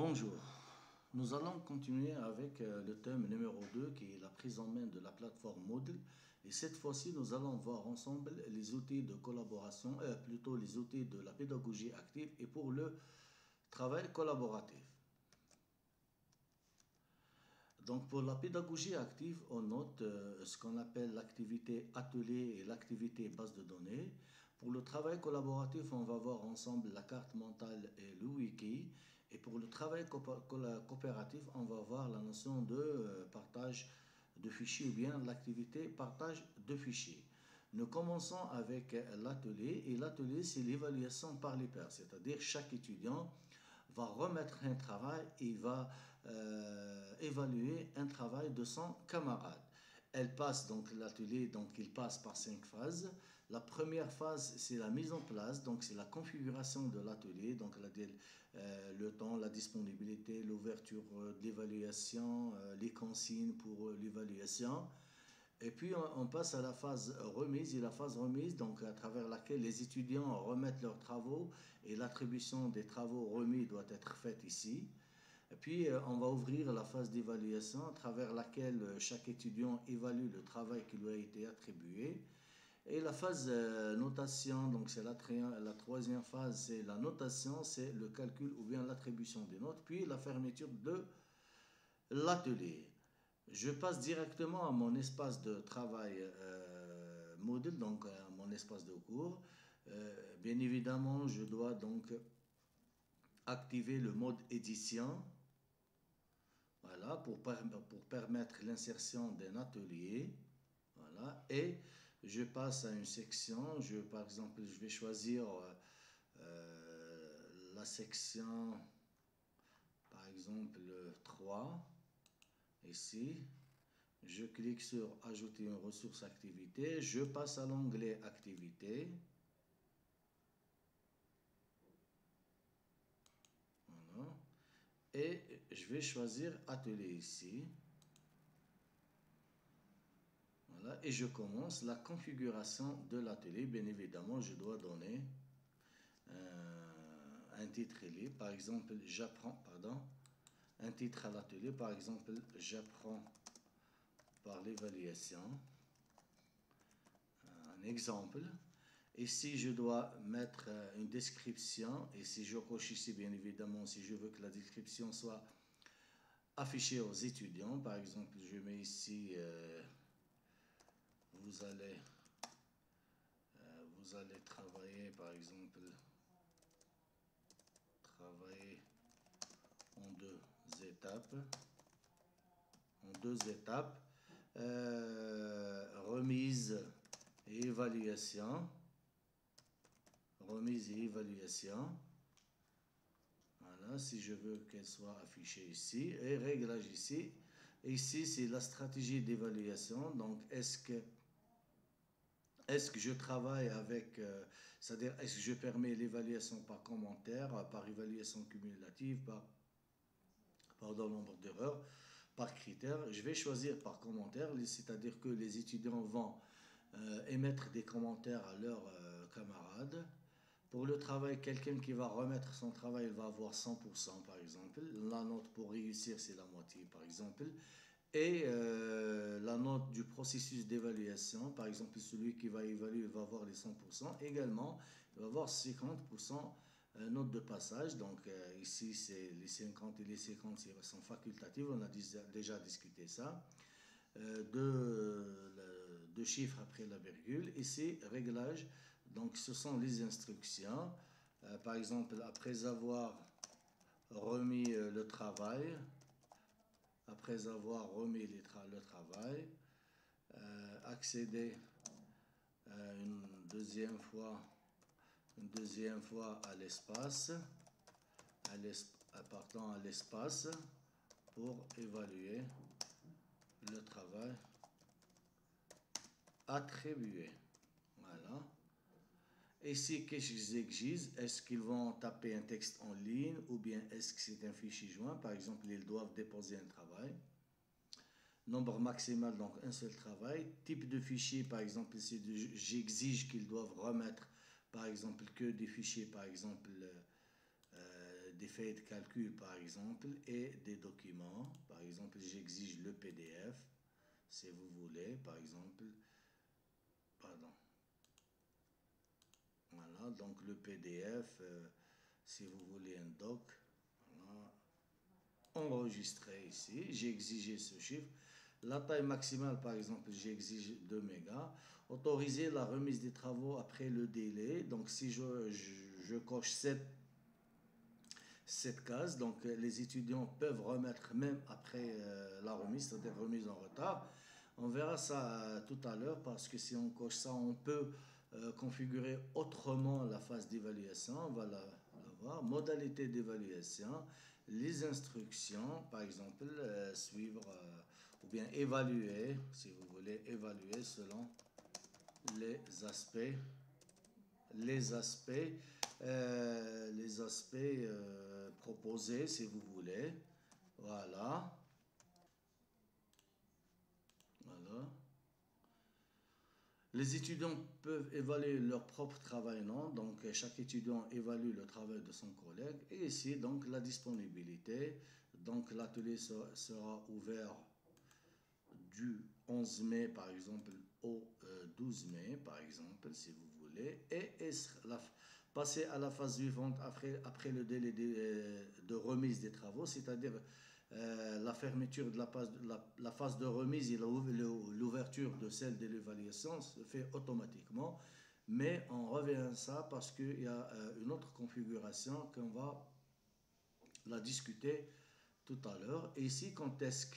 Bonjour, nous allons continuer avec le thème numéro 2 qui est la prise en main de la plateforme Moodle et cette fois-ci nous allons voir ensemble les outils de collaboration, plutôt les outils de la pédagogie active et pour le travail collaboratif. Donc pour la pédagogie active, on note ce qu'on appelle l'activité atelier et l'activité base de données. Pour le travail collaboratif, on va voir ensemble la carte mentale et le wiki. Et pour le travail coopératif, on va voir la notion de partage de fichiers ou bien l'activité partage de fichiers. Nous commençons avec l'atelier et l'atelier c'est l'évaluation par les pairs, c'est-à-dire chaque étudiant va remettre un travail et va évaluer un travail de son camarade. Elle passe donc l'atelier, donc il passe par 5 phases. La première phase, c'est la mise en place, donc c'est la configuration de l'atelier, donc le temps, la disponibilité, l'ouverture de l'évaluation, les consignes pour l'évaluation. Et puis on passe à la phase remise, et la phase remise, donc à travers laquelle les étudiants remettent leurs travaux et l'attribution des travaux remis doit être faite ici. Et puis on va ouvrir la phase d'évaluation à travers laquelle chaque étudiant évalue le travail qui lui a été attribué. Et la phase notation, donc c'est la troisième phase, c'est la notation, c'est le calcul ou bien l'attribution des notes, puis la fermeture de l'atelier. Je passe directement à mon espace de travail Moodle, donc à mon espace de cours. Bien évidemment, je dois donc activer le mode édition, voilà, pour permettre l'insertion d'un atelier. Voilà, et je passe à une section. Par exemple, je vais choisir la section, par exemple, 3. Ici, je clique sur ajouter une ressource activité, je passe à l'onglet activité. Voilà. Et je vais choisir atelier ici. Voilà. Et je commence la configuration de l'atelier. Bien évidemment, je dois donner un titre libre. Par exemple, un titre à l'atelier. Par exemple, j'apprends par l'évaluation. Un exemple. Ici, je dois mettre une description. Et si je coche ici, bien évidemment, si je veux que la description soit affichée aux étudiants, par exemple, je mets ici, vous allez travailler, par exemple, travailler en deux étapes. Remise et évaluation. Voilà, si je veux qu'elle soit affichée ici. Et réglage ici. Ici, c'est la stratégie d'évaluation. Donc, est-ce que je travaille avec, c'est-à-dire, est-ce que je permets l'évaluation par commentaire, par évaluation cumulative, par nombre d'erreurs, par critère. Je vais choisir par commentaire, c'est-à-dire que les étudiants vont émettre des commentaires à leurs camarades. Pour le travail, quelqu'un qui va remettre son travail, il va avoir 100% par exemple. La note pour réussir, c'est la moitié par exemple. Et la note du processus d'évaluation, par exemple, celui qui va évaluer va avoir les 100%. Également, il va avoir 50% note de passage. Donc ici, c'est les 50 et les 50 sont facultatifs. On a déjà discuté ça. Deux chiffres après la virgule. Ici, réglage. Donc ce sont les instructions. Par exemple, après avoir remis le travail, le travail, accéder une deuxième fois à l'espace, partant à l'espace pour évaluer le travail attribué. Voilà. Ici, qu'est-ce qu'ils exigent? Est-ce qu'ils vont taper un texte en ligne ou bien est-ce que c'est un fichier joint? Par exemple, ils doivent déposer un travail. Nombre maximal, donc un seul travail. Type de fichier, par exemple, j'exige qu'ils doivent remettre, par exemple, que des fichiers, par exemple, des faits de calcul, par exemple, et des documents. Par exemple, j'exige le PDF, si vous voulez, par exemple. Pardon. Voilà, donc le PDF, si vous voulez un doc, voilà, enregistré ici, j'ai exigé ce chiffre. La taille maximale, par exemple, j'ai exigé 2 mégas. Autoriser la remise des travaux après le délai. Donc, si je coche cette case, donc les étudiants peuvent remettre même après la remise, c'est-à-dire remise en retard. On verra ça tout à l'heure parce que si on coche ça, on peut configurer autrement la phase d'évaluation. On va la voir. Modalité d'évaluation, les instructions, par exemple, suivre ou bien évaluer, si vous voulez, évaluer selon les aspects, les aspects, proposés, si vous voulez. Voilà. Voilà. Les étudiants peuvent évaluer leur propre travail, non? Donc, chaque étudiant évalue le travail de son collègue. Et ici, donc, la disponibilité. Donc, l'atelier sera ouvert du 11 mai, par exemple, au 12 mai, par exemple, si vous voulez. Et passer à la phase suivante après le délai de remise des travaux, c'est-à-dire la fermeture de la phase de remise et l'ouverture de celle de l'évaluation se fait automatiquement. Mais on revient à ça parce qu'il y a une autre configuration qu'on va la discuter tout à l'heure. Et ici, quand est-ce que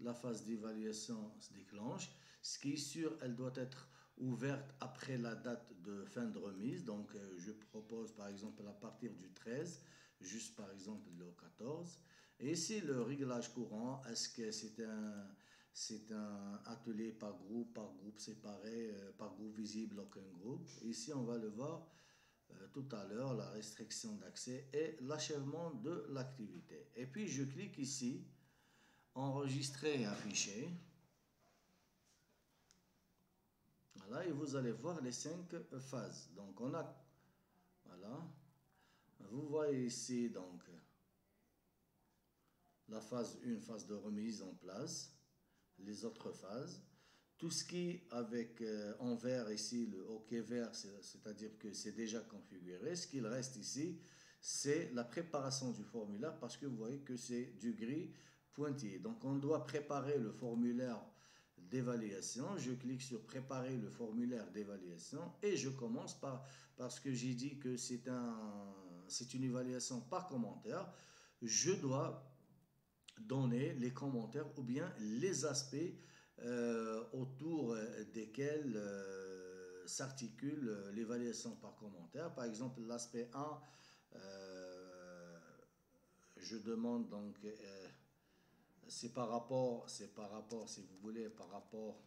la phase d'évaluation se déclenche? Ce qui est sûr, elle doit être ouverte après la date de fin de remise. Donc, je propose par exemple à partir du 13, juste par exemple le 14. Et ici, le réglage courant, est-ce que c'est un atelier par groupe séparé, par groupe visible, aucun groupe. Ici, on va le voir tout à l'heure, la restriction d'accès et l'achèvement de l'activité. Et puis, je clique ici, enregistrer et afficher. Voilà, et vous allez voir les 5 phases. Donc, on a, voilà, vous voyez ici, donc, la phase 1, phase de remise en place, les autres phases. Tout ce qui est avec en vert ici, le OK vert, c'est-à-dire que c'est déjà configuré. Ce qu'il reste ici, c'est la préparation du formulaire parce que vous voyez que c'est du gris pointillé. Donc, on doit préparer le formulaire d'évaluation. Je clique sur préparer le formulaire d'évaluation et je commence parce que j'ai dit que c'est une évaluation par commentaire. Je dois donner les commentaires ou bien les aspects autour desquels s'articule l'évaluation par commentaire. Par exemple, l'aspect 1, je demande donc, c'est par rapport, si vous voulez, par rapport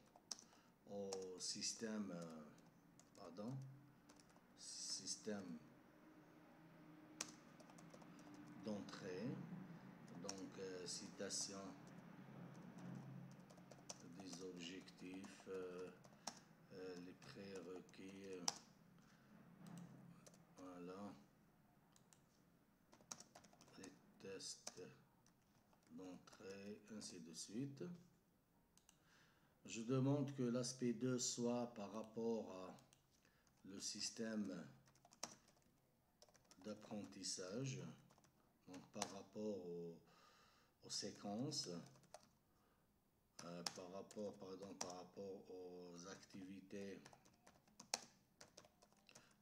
au système, système d'entrée. Donc, citation des objectifs, les prérequis, voilà, les tests d'entrée, ainsi de suite. Je demande que l'aspect 2 soit par rapport à le système d'apprentissage, donc par rapport aux séquences, par rapport aux activités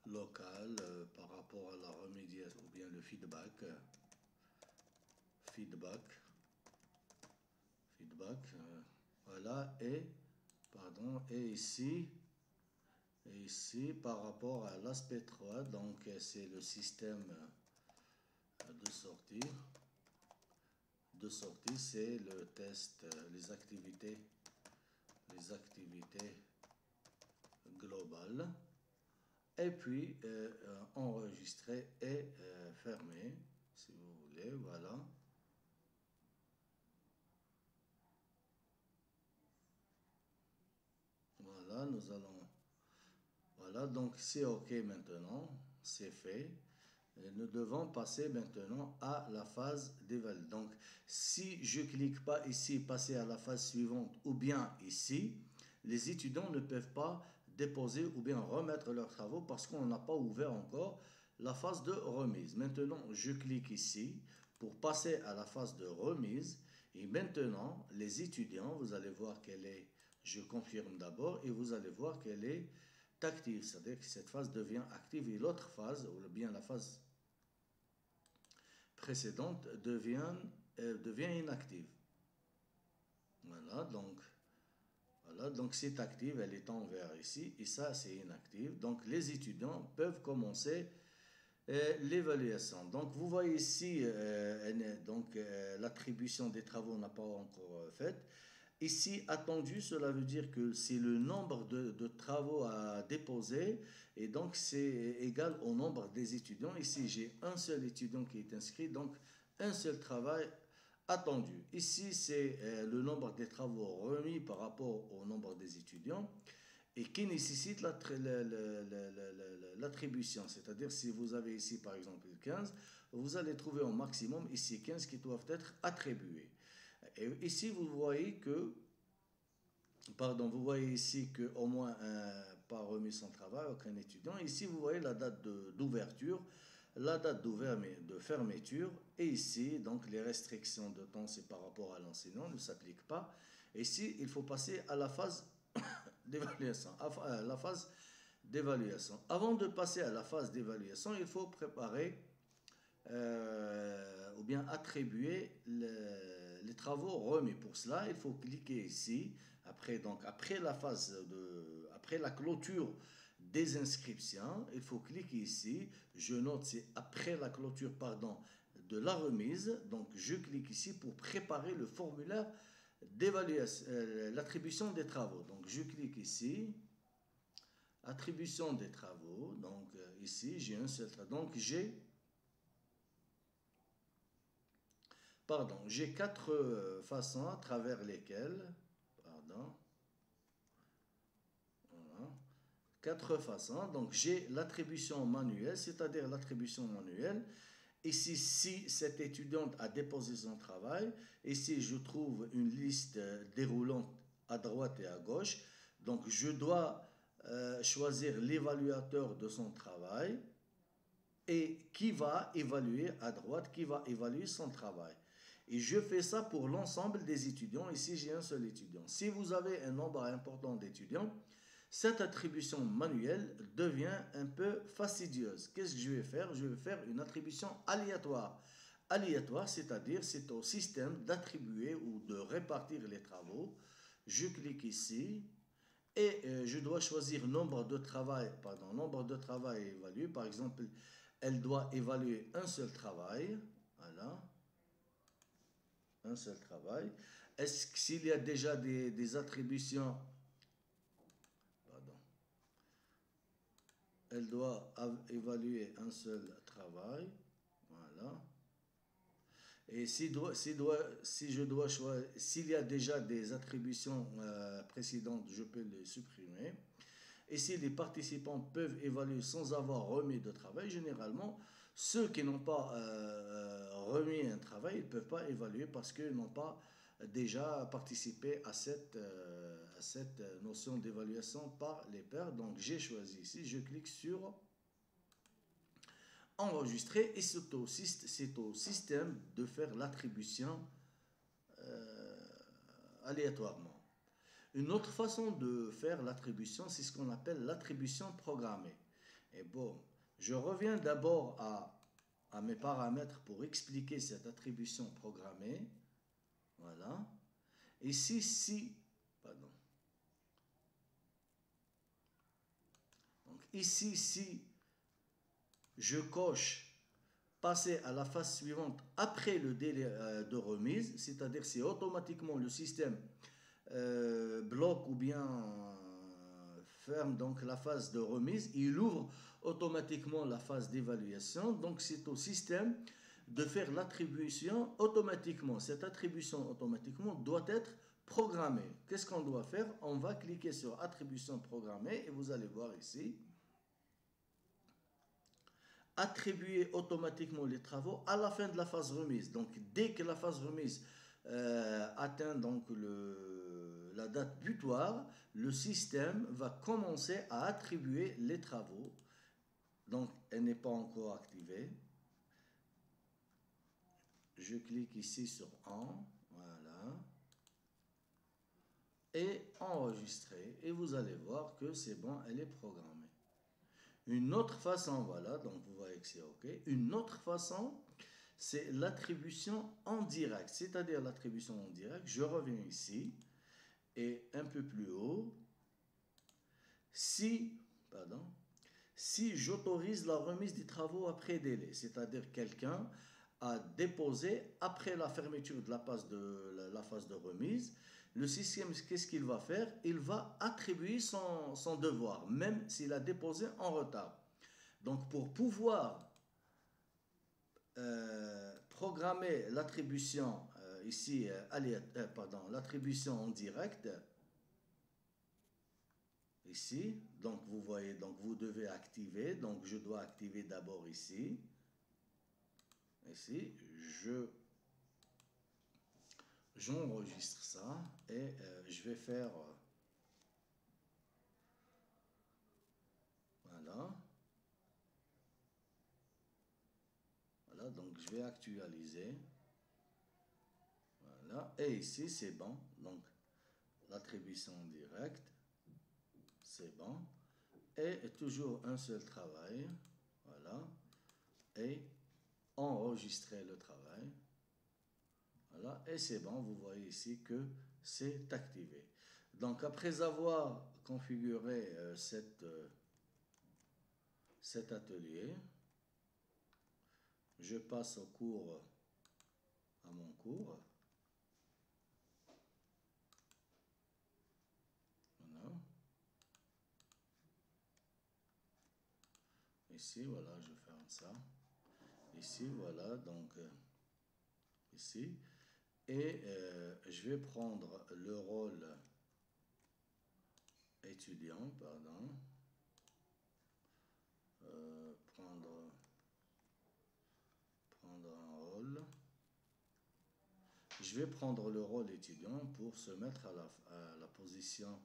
locales, par rapport à la remédiation ou bien le feedback, voilà, et ici par rapport à l'aspect 3, donc c'est le système de sortie. C'est le test, les activités globales. Et puis enregistrer et fermer, si vous voulez, voilà. Voilà, voilà, donc c'est OK maintenant, c'est fait. Nous devons passer maintenant à la phase d'évaluation. Donc, si je ne clique pas ici, passer à la phase suivante, ou bien ici, les étudiants ne peuvent pas déposer ou bien remettre leurs travaux parce qu'on n'a pas ouvert encore la phase de remise. Maintenant, je clique ici pour passer à la phase de remise. Et maintenant, les étudiants, vous allez voir qu'elle est, je confirme d'abord, et vous allez voir qu'elle est active. C'est-à-dire que cette phase devient active et l'autre phase, ou bien la phase précédente, devient inactive. Voilà, donc c'est active, elle est en vert ici, et ça c'est inactive. Donc les étudiants peuvent commencer l'évaluation. Donc vous voyez ici, l'attribution des travaux n'a pas encore faite. Ici, attendu, cela veut dire que c'est le nombre de travaux à déposer et donc c'est égal au nombre des étudiants. Ici, j'ai un seul étudiant qui est inscrit, donc un seul travail attendu. Ici, c'est le nombre des travaux remis par rapport au nombre des étudiants et qui nécessite l'attribution. C'est-à-dire, si vous avez ici, par exemple, 15, vous allez trouver au maximum ici 15 qui doivent être attribués. Et ici, vous voyez ici qu'au moins pas remis son travail, aucun étudiant. Ici, vous voyez la date d'ouverture, la date de fermeture. Et ici, donc, les restrictions de temps, c'est par rapport à l'enseignant, ne s'appliquent pas. Ici, il faut passer à la phase d'évaluation. Avant de passer à la phase d'évaluation, il faut préparer ou bien attribuer les travaux remis. Pour cela, il faut cliquer ici. Après la clôture des inscriptions, il faut cliquer ici. Je note, c'est après la clôture, de la remise. Donc, je clique ici pour préparer le formulaire d'évaluation, l'attribution des travaux. Donc, je clique ici. Attribution des travaux. Donc, ici, j'ai un seul travail. Donc, j'ai 4 façons à travers lesquelles, voilà, 4 façons. Donc, j'ai l'attribution manuelle, c'est-à-dire l'attribution manuelle. Ici, si cette étudiante a déposé son travail, ici, je trouve une liste déroulante à droite et à gauche. Donc, je dois choisir l'évaluateur de son travail et qui va évaluer à droite, qui va évaluer son travail. Et je fais ça pour l'ensemble des étudiants. Ici, j'ai un seul étudiant. Si vous avez un nombre important d'étudiants, cette attribution manuelle devient un peu fastidieuse. Qu'est-ce que je vais faire? Je vais faire une attribution aléatoire. Aléatoire, c'est-à-dire c'est au système d'attribuer ou de répartir les travaux. Je clique ici et je dois choisir nombre de travail évalué. Par exemple, elle doit évaluer un seul travail. Voilà. Un seul travail. Est-ce que s'il y a déjà des attributions, elle doit évaluer un seul travail. Voilà. Et s'il y a déjà des attributions précédentes, je peux les supprimer. Et si les participants peuvent évaluer sans avoir remis de travail, généralement, ceux qui n'ont pas remis un travail, ils ne peuvent pas évaluer parce qu'ils n'ont pas déjà participé à cette notion d'évaluation par les pairs. Donc, j'ai choisi ici, je clique sur enregistrer et c'est au système de faire l'attribution aléatoirement. Une autre façon de faire l'attribution, c'est ce qu'on appelle l'attribution programmée. Et bon, je reviens d'abord à mes paramètres pour expliquer cette attribution programmée. Voilà. Ici, donc ici, si je coche passer à la phase suivante après le délai de remise, c'est-à-dire c'est automatiquement le système bloque ou bien ferme donc la phase de remise, il ouvre automatiquement la phase d'évaluation. Donc c'est au système de faire l'attribution automatiquement. Cette attribution automatiquement doit être programmée. Qu'est-ce qu'on doit faire? On va cliquer sur attribution programmée et vous allez voir ici attribuer automatiquement les travaux à la fin de la phase remise. Donc, dès que la phase remise atteint donc la date butoir, le système va commencer à attribuer les travaux. Donc, elle n'est pas encore activée. Je clique ici sur En, voilà, et enregistrer. Et vous allez voir que c'est bon, elle est programmée. Une autre façon, voilà, donc vous voyez que c'est OK. Une autre façon, c'est l'attribution en direct. C'est-à-dire l'attribution en direct, je reviens ici, et un peu plus haut, si j'autorise la remise des travaux après délai, c'est-à-dire quelqu'un a déposé après la fermeture de la phase de remise, le système, qu'est-ce qu'il va faire? Il va attribuer son devoir, même s'il a déposé en retard. Donc, pour pouvoir programmer l'attribution ici, l'attribution en direct, ici, donc vous voyez, donc vous devez activer, donc je dois activer d'abord ici, j'enregistre ça et je vais faire, voilà, donc je vais actualiser, voilà, et ici c'est bon, donc l'attribution directe, c'est bon, et toujours un seul travail, voilà, et enregistrer le travail, voilà, et c'est bon, vous voyez ici que c'est activé. Donc après avoir configuré cet atelier, je passe à mon cours. Voilà. Ici, voilà, je ferme ça. Ici, voilà, donc ici. Et je vais prendre le rôle étudiant, pardon. Prendre un rôle. Je vais prendre le rôle étudiant pour se mettre à la position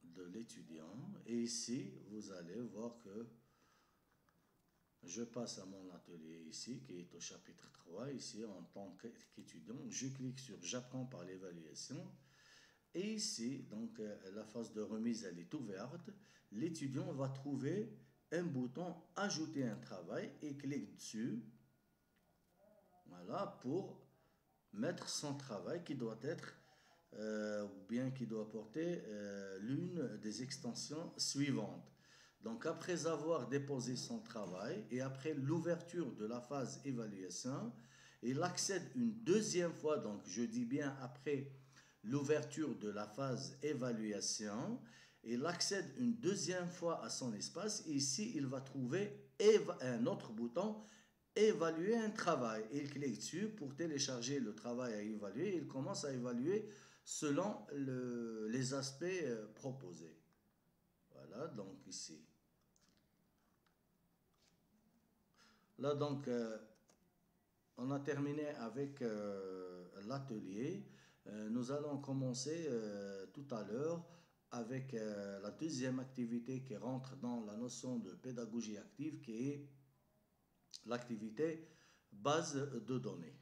de l'étudiant. Et ici, vous allez voir que je passe à mon atelier ici, qui est au chapitre 3, ici, en tant qu'étudiant. Je clique sur « J'apprends par l'évaluation ». Et ici, donc, la phase de remise, elle est ouverte. L'étudiant va trouver un bouton « Ajouter un travail » et clique dessus. Voilà, pour mettre son travail qui doit être, ou bien qui doit porter l'une des extensions suivantes. Donc, après avoir déposé son travail et après l'ouverture de la phase évaluation, il accède une deuxième fois, donc je dis bien après l'ouverture de la phase évaluation, il accède une deuxième fois à son espace. Et ici, il va trouver un autre bouton, évaluer un travail. Il clique dessus pour télécharger le travail à évaluer. Il commence à évaluer selon les aspects proposés. Voilà, donc ici. Là, donc, on a terminé avec l'atelier. Nous allons commencer tout à l'heure avec la deuxième activité qui rentre dans la notion de pédagogie active, qui est l'activité base de données.